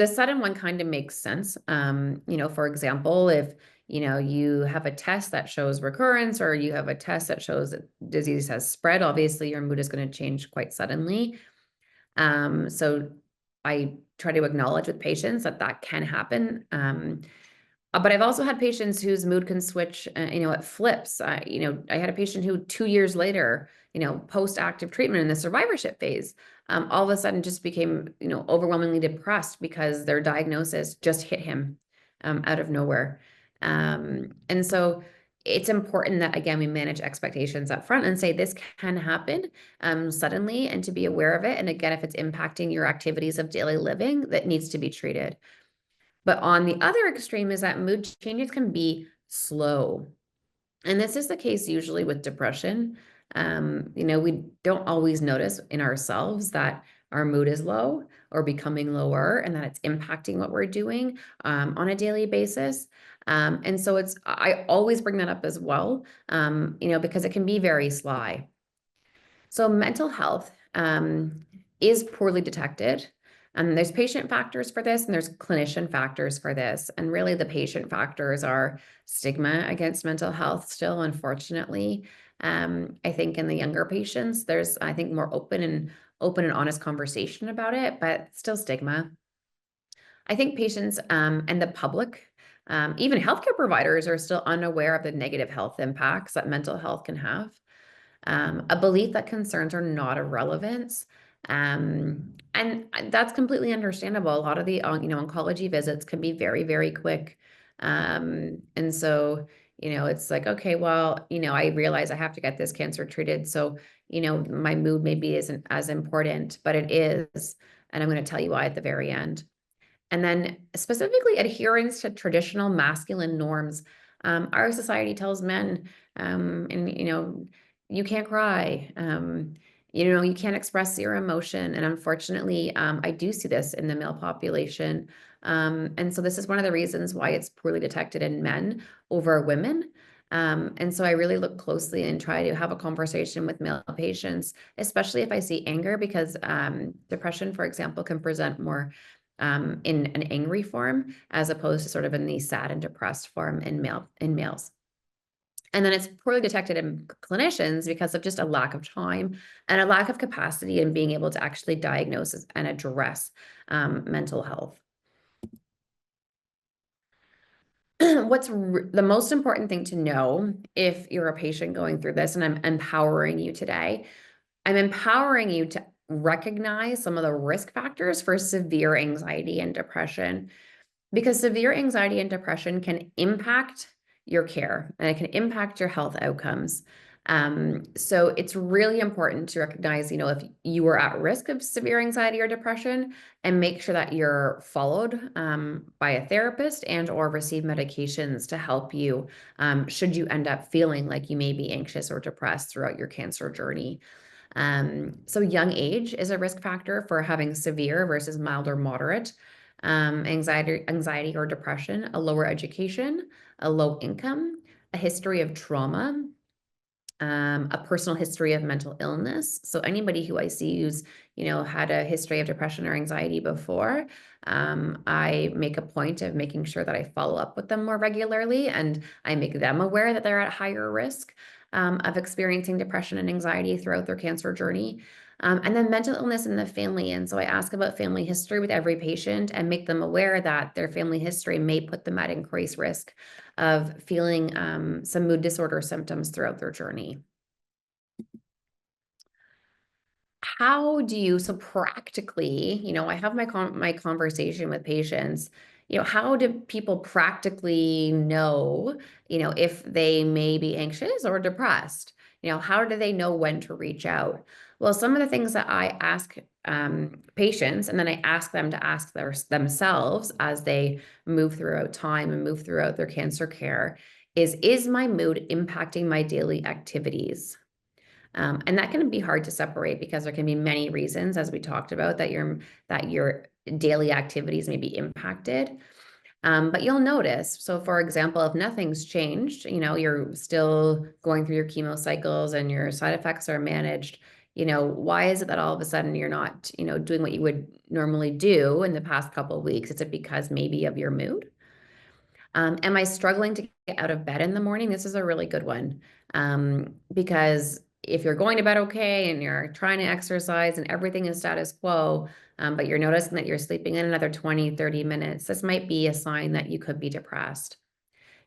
sudden one kind of makes sense. For example, if you have a test that shows recurrence, or you have a test that shows that disease has spread, obviously your mood is going to change quite suddenly. So I try to acknowledge with patients that can happen. But I've also had patients whose mood can switch, it flips. I had a patient who 2 years later, post-active treatment in the survivorship phase, all of a sudden just became, overwhelmingly depressed because their diagnosis just hit him out of nowhere. And so it's important that, again, we manage expectations up front and say this can happen suddenly, and to be aware of it. And again, if it's impacting your activities of daily living, that needs to be treated. But on the other extreme is that mood changes can be slow. And this is the case usually with depression. We don't always notice in ourselves that our mood is low or becoming lower, and that it's impacting what we're doing on a daily basis. And so I always bring that up as well, because it can be very sly. So mental health is poorly detected. And there's patient factors for this, and there's clinician factors for this. And really the patient factors are stigma against mental health still, unfortunately. I think in the younger patients, there's, I think, more open and honest conversation about it, but still stigma. I think patients and the public, even healthcare providers, are still unaware of the negative health impacts that mental health can have. A belief that concerns are not irrelevant. And that's completely understandable. A lot of the oncology visits can be very, very quick. And so, it's like, okay, well, I realize I have to get this cancer treated. So, my mood maybe isn't as important, but it is. And I'm going to tell you why at the very end. And then specifically adherence to traditional masculine norms. Our society tells men, you can't cry, you can't express your emotion. And unfortunately, I do see this in the male population. And so this is one of the reasons why it's poorly detected in men over women. And so I really look closely and try to have a conversation with male patients, especially if I see anger, because depression, for example, can present more in an angry form, as opposed to sort of in the sad and depressed form in males. And then it's poorly detected in clinicians because of just a lack of time and a lack of capacity in being able to actually diagnose and address mental health. What's the most important thing to know if you're a patient going through this, and I'm empowering you today, I'm empowering you to recognize some of the risk factors for severe anxiety and depression, because severe anxiety and depression can impact your care and it can impact your health outcomes. So it's really important to recognize, if you are at risk of severe anxiety or depression, and make sure that you're followed by a therapist and or receive medications to help you should you end up feeling like you may be anxious or depressed throughout your cancer journey. So young age is a risk factor for having severe versus mild or moderate anxiety or depression, a lower education, a low income, a history of trauma, a personal history of mental illness. So anybody who I see who's, had a history of depression or anxiety before, I make a point of making sure that I follow up with them more regularly, and I make them aware that they're at higher risk of experiencing depression and anxiety throughout their cancer journey. And then mental illness in the family. And so I ask about family history with every patient and make them aware that their family history may put them at increased risk of feeling some mood disorder symptoms throughout their journey. How do you, so practically, I have my conversation with patients, how do people practically know, if they may be anxious or depressed? How do they know when to reach out? Well, some of the things that I ask patients, and then I ask them to ask themselves as they move throughout time and move throughout their cancer care is my mood impacting my daily activities? And that can be hard to separate because there can be many reasons, as we talked about, that your daily activities may be impacted. But you'll notice, so for example, if nothing's changed, you're still going through your chemo cycles and your side effects are managed, why is it that all of a sudden you're not, doing what you would normally do in the past couple of weeks? Is it because maybe of your mood? Am I struggling to get out of bed in the morning? This is a really good one. Because if you're going to bed okay and you're trying to exercise and everything is status quo, but you're noticing that you're sleeping in another 20, 30 minutes, this might be a sign that you could be depressed.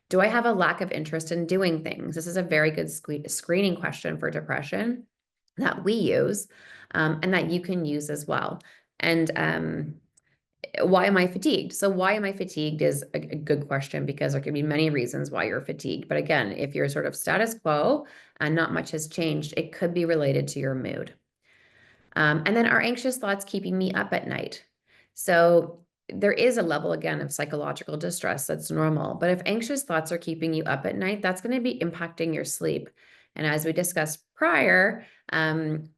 Do I have a lack of interest in doing things? This is a very good screening question for depression that we use and that you can use as well. And why am I fatigued? So why am I fatigued is a good question, because there can be many reasons why you're fatigued. But again, if you're sort of status quo and not much has changed, it could be related to your mood. And then are anxious thoughts keeping me up at night? So there is a level, again, of psychological distress that's normal. But if anxious thoughts are keeping you up at night, that's going to be impacting your sleep. And as we discussed prior,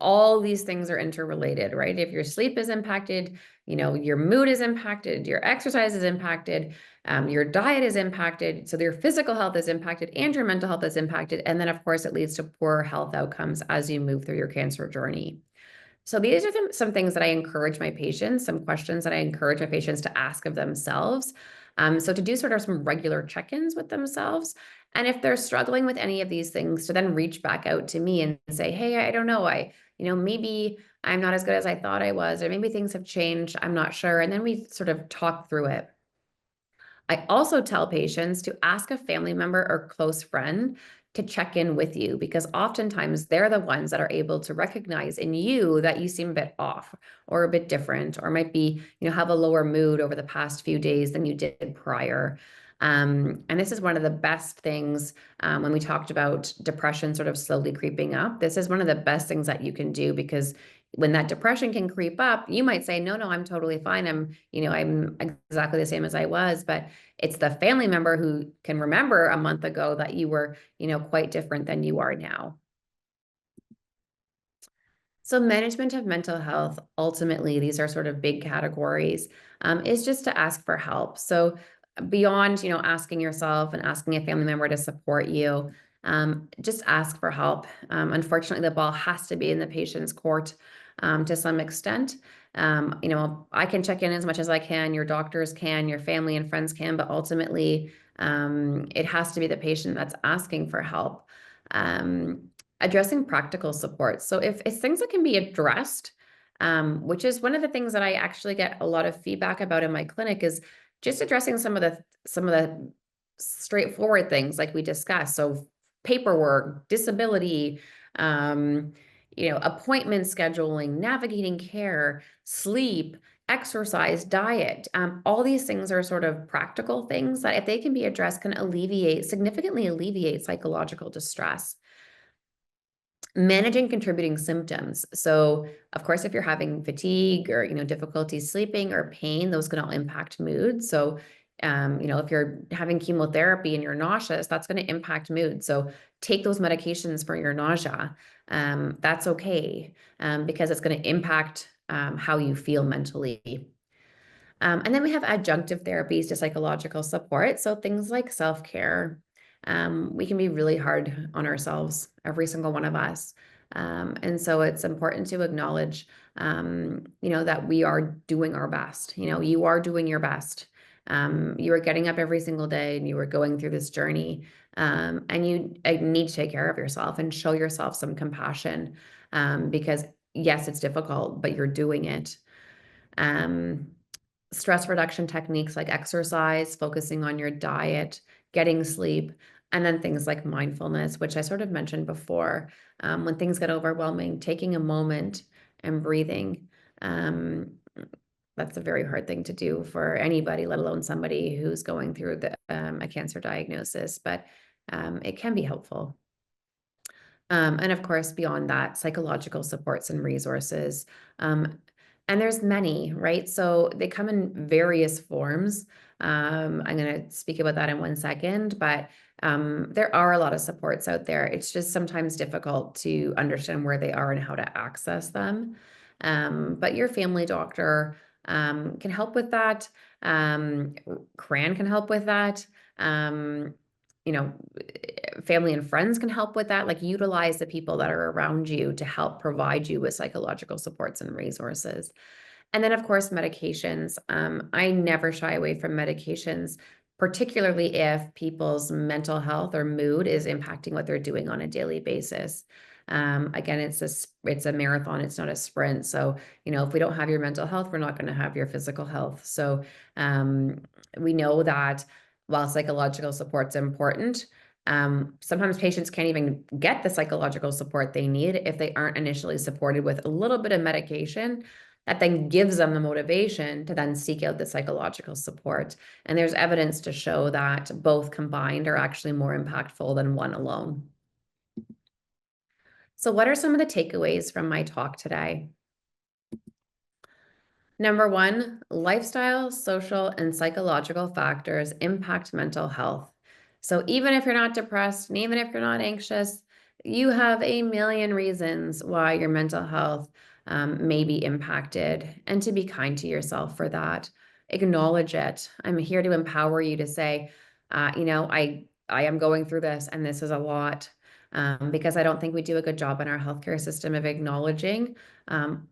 all these things are interrelated, right? If your sleep is impacted, your mood is impacted, your exercise is impacted, your diet is impacted. So your physical health is impacted and your mental health is impacted. And then of course, it leads to poor health outcomes as you move through your cancer journey. So these are some things that I encourage my patients, some questions that I encourage my patients to ask of themselves. So to do sort of some regular check-ins with themselves. And if they're struggling with any of these things, to then reach back out to me and say, hey, I don't know, maybe I'm not as good as I thought I was, or maybe things have changed, I'm not sure. And then we sort of talk through it. I also tell patients to ask a family member or close friend to check in with you, because oftentimes they're the ones that are able to recognize in you that you seem a bit off or a bit different, or might be, have a lower mood over the past few days than you did prior. And this is one of the best things when we talked about depression sort of slowly creeping up. This is one of the best things that you can do, because when that depression can creep up, you might say, no, I'm totally fine. I'm exactly the same as I was. But it's the family member who can remember a month ago that you were, quite different than you are now. So management of mental health, ultimately, these are sort of big categories, is just to ask for help. So beyond, asking yourself and asking a family member to support you, just ask for help. Unfortunately, the ball has to be in the patient's court to some extent. I can check in as much as I can, your doctors can, your family and friends can, but ultimately, it has to be the patient that's asking for help. Addressing practical support. So if it's things that can be addressed, which is one of the things that I actually get a lot of feedback about in my clinic, is just addressing some of the straightforward things like we discussed. So paperwork, disability, appointment scheduling, navigating care, sleep, exercise, diet. All these things are sort of practical things that, if they can be addressed, can significantly alleviate psychological distress. Managing contributing symptoms. So of course, if you're having fatigue or, difficulty sleeping or pain, those can all impact mood. So, if you're having chemotherapy and you're nauseous, that's going to impact mood. So take those medications for your nausea. That's okay, because it's going to impact how you feel mentally. And then we have adjunctive therapies to psychological support. So things like self-care. We can be really hard on ourselves, every single one of us. And so it's important to acknowledge, that we are doing our best. You are doing your best. You are getting up every single day and you are going through this journey. And you need to take care of yourself and show yourself some compassion, because yes, it's difficult, but you're doing it. Stress reduction techniques like exercise, focusing on your diet, getting sleep, and then things like mindfulness, which I sort of mentioned before. When things get overwhelming, taking a moment and breathing. That's a very hard thing to do for anybody, let alone somebody who's going through a cancer diagnosis, but it can be helpful. And of course, beyond that, psychological supports and resources. And there's many, right? So they come in various forms. I'm going to speak about that in 1 second, but there are a lot of supports out there. It's just sometimes difficult to understand where they are and how to access them. But your family doctor can help with that. CRAN can help with that. Family and friends can help with that. Like, utilize the people that are around you to help provide you with psychological supports and resources. And then, of course, medications. I never shy away from medications, particularly if people's mental health or mood is impacting what they're doing on a daily basis. Again, it's a marathon, it's not a sprint. So, if we don't have your mental health, we're not going to have your physical health. So we know that while psychological support's important, sometimes patients can't even get the psychological support they need if they aren't initially supported with a little bit of medication that then gives them the motivation to then seek out the psychological support. And there's evidence to show that both combined are actually more impactful than one alone. So what are some of the takeaways from my talk today? Number 1, lifestyle, social, and psychological factors impact mental health. So even if you're not depressed, and even if you're not anxious, you have a million reasons why your mental health may be impacted, and to be kind to yourself for that. Acknowledge it. I'm here to empower you to say, I am going through this and this is a lot. because I don't think we do a good job in our healthcare system of acknowledging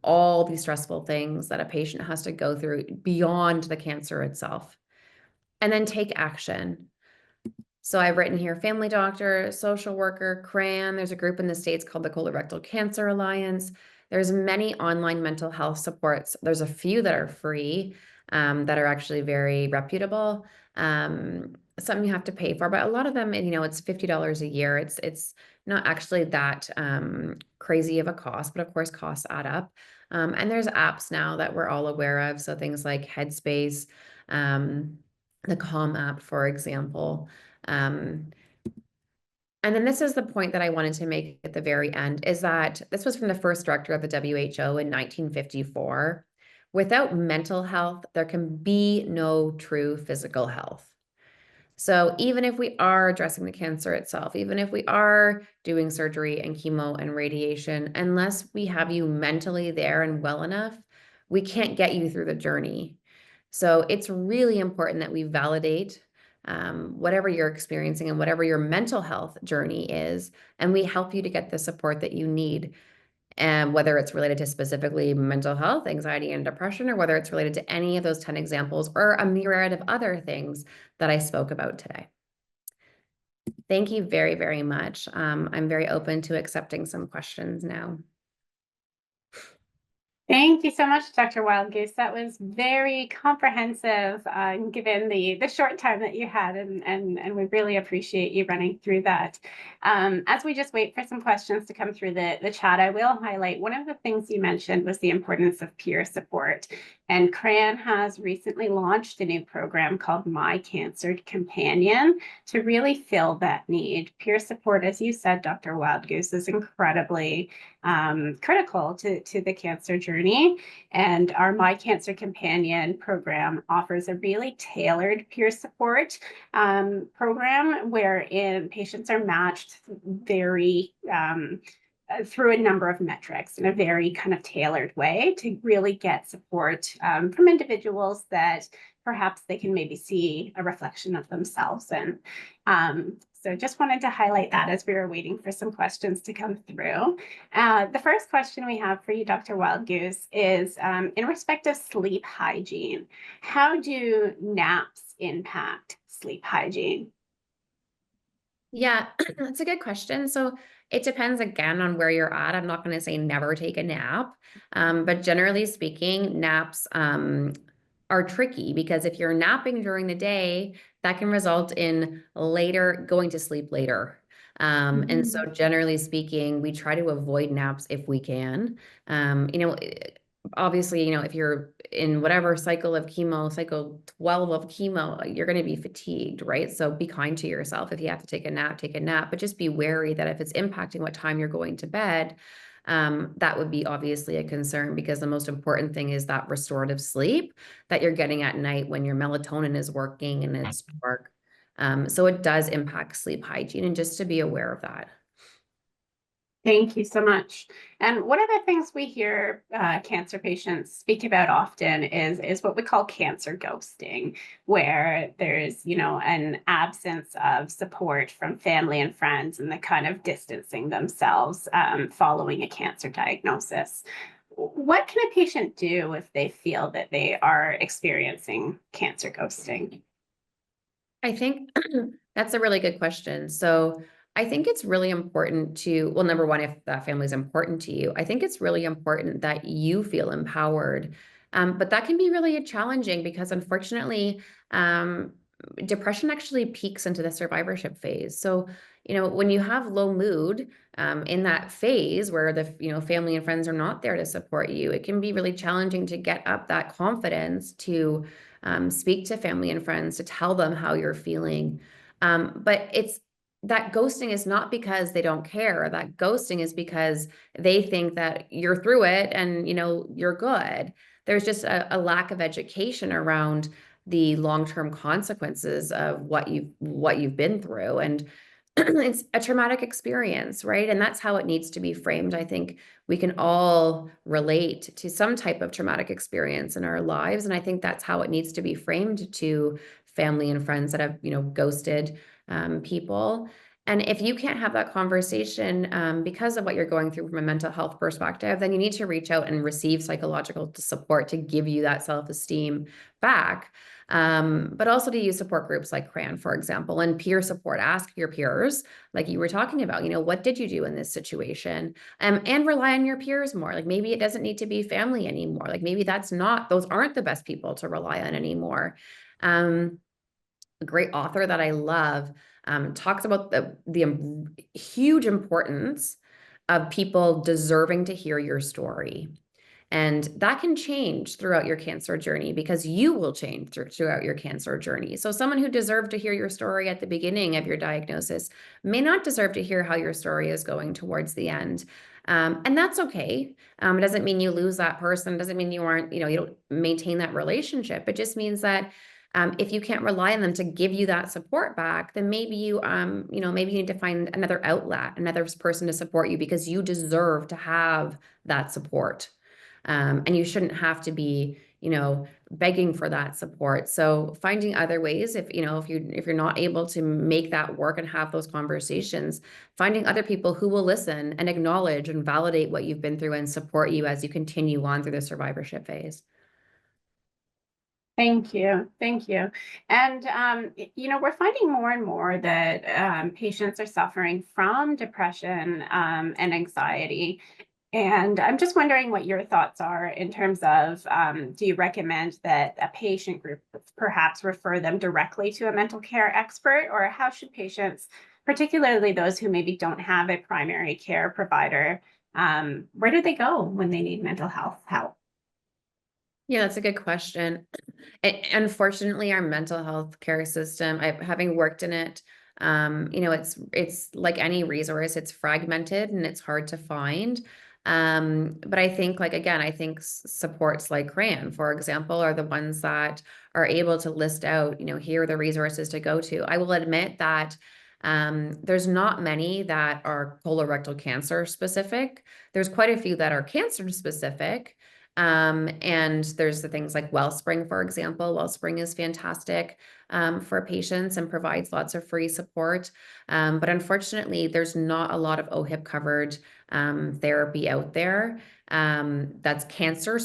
all these stressful things that a patient has to go through beyond the cancer itself. And then take action. So I've written here, family doctor, social worker, CRAN. There's a group in the States called the Colorectal Cancer Alliance. There's many online mental health supports. There's a few that are free, that are actually very reputable. Some you have to pay for, but a lot of them, it's $50 a year. It's not actually that crazy of a cost, but of course costs add up. And there's apps now that we're all aware of. So things like Headspace, the Calm app, for example. And then this is the point that I wanted to make at the very end, is that this was from the first director of the WHO in 1954. Without mental health, there can be no true physical health. So even if we are addressing the cancer itself, even if we are doing surgery and chemo and radiation, unless we have you mentally there and well enough, we can't get you through the journey. So it's really important that we validate whatever you're experiencing and whatever your mental health journey is, and we help you to get the support that you need. And whether it's related to specifically mental health, anxiety, and depression, or whether it's related to any of those 10 examples or a myriad of other things that I spoke about today. Thank you very, very much. I'm very open to accepting some questions now. Thank you so much, Dr. Wildgoose. That was very comprehensive, given the short time that you had, and we really appreciate you running through that. As we just wait for some questions to come through the chat, I will highlight one of the things you mentioned was the importance of peer support. And CRAN has recently launched a new program called My Cancer Companion to really fill that need. Peer support, as you said, Dr. Wildgoose, is incredibly critical to the cancer journey. And our My Cancer Companion program offers a really tailored peer support program wherein patients are matched very through a number of metrics in a very kind of tailored way to really get support from individuals that perhaps they can maybe see a reflection of themselves in. So just wanted to highlight that as we were waiting for some questions to come through. The first question we have for you, Dr. Wildgoose, is in respect of sleep hygiene. How do naps impact sleep hygiene? Yeah, that's a good question. So it depends again on where you're at. I'm not going to say never take a nap, but generally speaking, naps are tricky because if you're napping during the day, that can result in going to sleep later. And so generally speaking, we try to avoid naps if we can. Obviously, if you're in whatever cycle of chemo, cycle 12 of chemo, you're going to be fatigued, right? So be kind to yourself. If you have to take a nap, but just be wary that if it's impacting what time you're going to bed, that would be obviously a concern, because the most important thing is that restorative sleep that you're getting at night when your melatonin is working and it's dark. So it does impact sleep hygiene, and just to be aware of that. Thank you so much. And one of the things we hear cancer patients speak about often is what we call cancer ghosting, where there's, an absence of support from family and friends and the kind of distancing themselves following a cancer diagnosis. What can a patient do if they feel that they are experiencing cancer ghosting? I think that's a really good question. So I think it's really important to, well, number one, if that family is important to you, I think it's really important that you feel empowered. But that can be really challenging because unfortunately, depression actually peaks into the survivorship phase. So, when you have low mood in that phase where the, family and friends are not there to support you, it can be really challenging to get up that confidence to speak to family and friends, to tell them how you're feeling. But that ghosting is not because they don't care. That ghosting is because they think that you're through it and, you're good. There's just a lack of education around the long-term consequences of what you've been through. And it's a traumatic experience, right? And that's how it needs to be framed. I think we can all relate to some type of traumatic experience in our lives. And I think that's how it needs to be framed to family and friends that have, ghosted people. And if you can't have that conversation because of what you're going through from a mental health perspective, then you need to reach out and receive psychological support to give you that self-esteem back. But also to use support groups like CRAN, for example, and peer support. Ask your peers, like you were talking about, what did you do in this situation? And rely on your peers more. Like maybe it doesn't need to be family anymore. Like maybe those aren't the best people to rely on anymore. A great author that I love talks about the huge importance of people deserving to hear your story. And that can change throughout your cancer journey because you will change throughout your cancer journey. So someone who deserved to hear your story at the beginning of your diagnosis may not deserve to hear how your story is going towards the end. And that's okay. It doesn't mean you lose that person. It doesn't mean you aren't, you don't maintain that relationship. It just means that if you can't rely on them to give you that support back, then maybe maybe you need to find another outlet, another person to support you because you deserve to have that support. And you shouldn't have to be, begging for that support. So finding other ways, if you're not able to make that work and have those conversations, finding other people who will listen and acknowledge and validate what you've been through and support you as you continue on through the survivorship phase. Thank you. Thank you. And, we're finding more and more that patients are suffering from depression and anxiety. And I'm just wondering what your thoughts are in terms of, do you recommend that a patient group perhaps refer them directly to a mental care expert, or how should patients, particularly those who maybe don't have a primary care provider, where do they go when they need mental health help? Yeah, that's a good question. Unfortunately, our mental health care system, having worked in it, it's like any resource, it's fragmented and it's hard to find. But I think, I think supports like CRAN, for example, are the ones that are able to list out, here are the resources to go to. I will admit that there's not many that are colorectal cancer specific. There's quite a few that are cancer specific. And there's the things like Wellspring, for example. Wellspring is fantastic for patients and provides lots of free support. But unfortunately, there's not a lot of OHIP covered therapy out there that's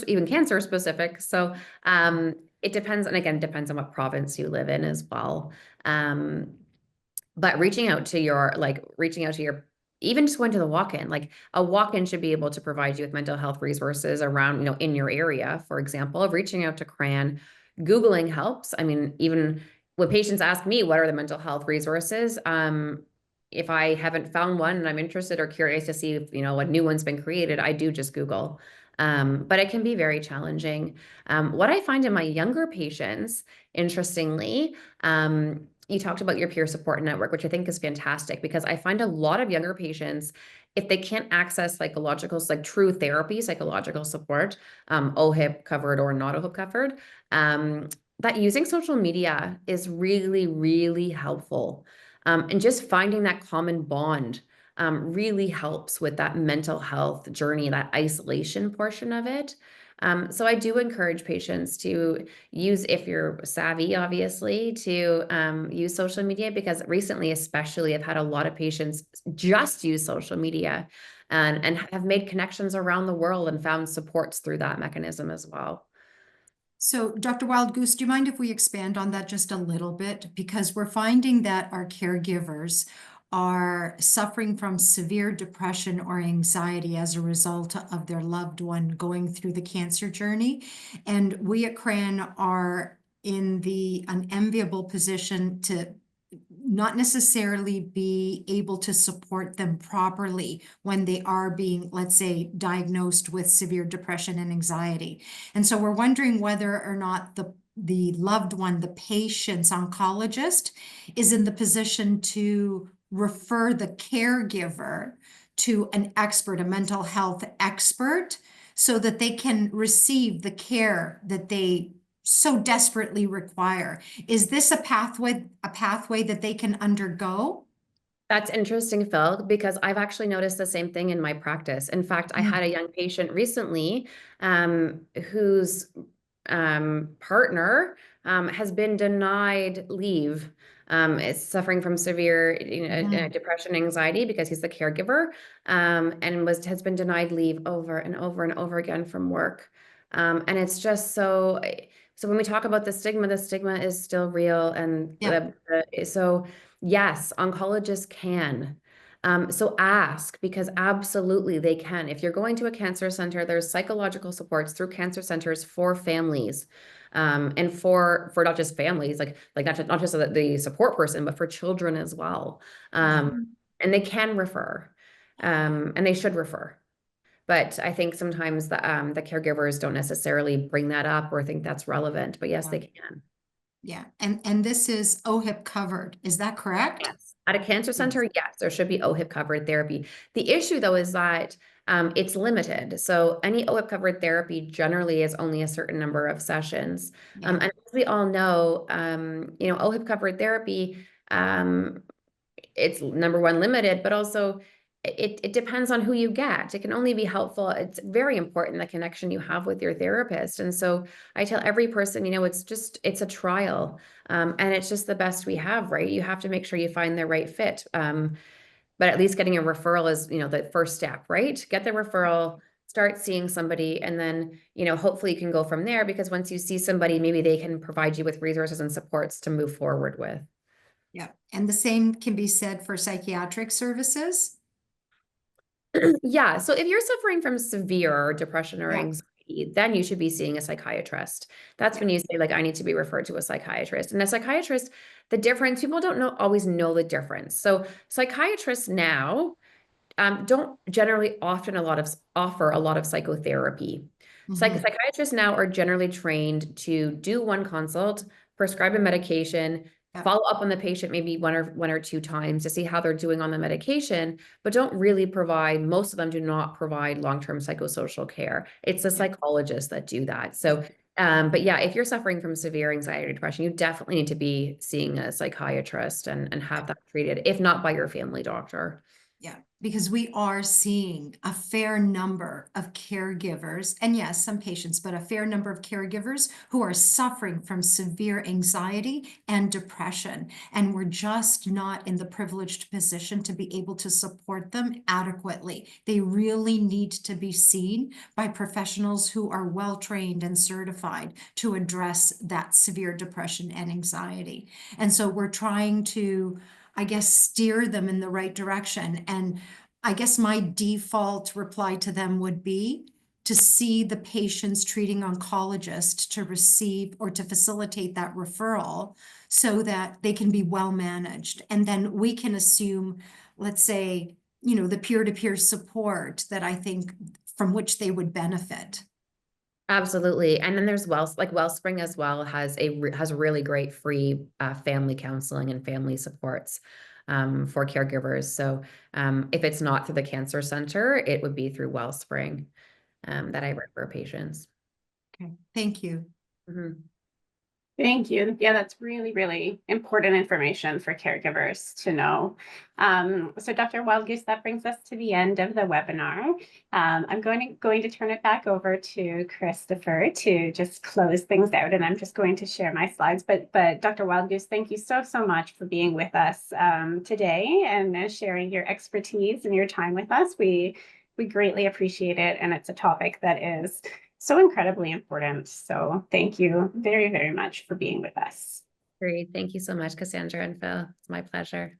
even cancer specific. So it depends. And again, depends on what province you live in as well. But reaching out to your even just going to the walk-in, like a walk-in should be able to provide you with mental health resources around, in your area, for example, of reaching out to CRAN. Googling helps. I mean, even when patients ask me, what are the mental health resources? If I haven't found one and I'm interested or curious to see if, a new one's been created, I do just Google. But it can be very challenging. What I find in my younger patients, interestingly, you talked about your peer support network, which I think is fantastic because I find a lot of younger patients, if they can't access true therapy, psychological support, OHIP covered or not OHIP covered, that using social media is really, really helpful. And just finding that common bond really helps with that mental health journey, that isolation portion of it. So I do encourage patients to use, if you're savvy, obviously, to use social media, because recently, especially, I've had a lot of patients just use social media and have made connections around the world and found supports through that mechanism as well. So, Dr. Wildgoose, do you mind if we expand on that just a little bit? Because we're finding that our caregivers are suffering from severe depression or anxiety as a result of their loved one going through the cancer journey. And we at CRAN are in the unenviable position to not necessarily be able to support them properly when they are being, let's say, diagnosed with severe depression and anxiety. And so we're wondering whether or not the loved one, the patient's oncologist, is in the position to refer the caregiver to an expert, a mental health expert, so that they can receive the care that they so desperately require. Is this a pathway that they can undergo? That's interesting, Phil, because I've actually noticed the same thing in my practice. In fact, I had a young patient recently whose partner has been denied leave is suffering from severe, depression, anxiety because he's the caregiver, and has been denied leave over and over and over again from work. And it's just so when we talk about the stigma is still real. And so yes, oncologists can. So ask, because absolutely they can. If you're going to a cancer center, there's psychological supports through cancer centers for families, and for not just families, like not just the support person, but for children as well. And they can refer, and they should refer. But I think sometimes the caregivers don't necessarily bring that up or think that's relevant, but yes, they can. Yeah, and this is OHIP covered, is that correct? Yes. At a cancer center, yes, there should be OHIP covered therapy. The issue though is that it's limited. So any OHIP covered therapy generally is only a certain number of sessions. And as we all know, OHIP covered therapy, it's number one, limited, but also it depends on who you get. It can only be helpful. It's very important, the connection you have with your therapist. And so I tell every person, it's a trial, and it's just the best we have, right? You have to make sure you find the right fit. But at least getting a referral is, the first step, right? Get the referral, start seeing somebody, and then, hopefully you can go from there, because once you see somebody, maybe they can provide you with resources and supports to move forward with. Yeah, and the same can be said for psychiatric services. Yeah, so if you're suffering from severe depression or anxiety, then you should be seeing a psychiatrist. That's when you say, like, I need to be referred to a psychiatrist. And a psychiatrist, the difference, people don't always know the difference. So psychiatrists now don't generally offer a lot of psychotherapy. Psychiatrists now are generally trained to do one consult, prescribe a medication, follow up on the patient maybe one or two times to see how they're doing on the medication, but most of them do not provide long-term psychosocial care. It's the psychologists that do that. So, but yeah, if you're suffering from severe anxiety or depression, you definitely need to be seeing a psychiatrist and have that treated, if not by your family doctor. Yeah, because we are seeing a fair number of caregivers, and yes, some patients, but a fair number of caregivers who are suffering from severe anxiety and depression. And we're just not in the privileged position to be able to support them adequately. They really need to be seen by professionals who are well-trained and certified to address that severe depression and anxiety. And so we're trying to, I guess, steer them in the right direction. And I guess my default reply to them would be to see the patient's treating oncologist to receive or to facilitate that referral so that they can be well managed. And then we can assume, let's say, the peer-to-peer support that I think from which they would benefit. Absolutely. And then there's Wellspring as well has really great free family counseling and family supports for caregivers. So if it's not through the cancer center, it would be through Wellspring that I refer patients. Okay, thank you. Thank you. Yeah, that's really, really important information for caregivers to know. So Dr. Wildgoose, that brings us to the end of the webinar. I'm going to turn it back over to Christopher to just close things out, and I'm just going to share my slides. But Dr. Wildgoose, thank you so much for being with us today and sharing your expertise and your time with us. We greatly appreciate it, and it's a topic that is so incredibly important. So thank you very, very much for being with us. Great. Thank you so much, Cassandra and Phil. It's my pleasure.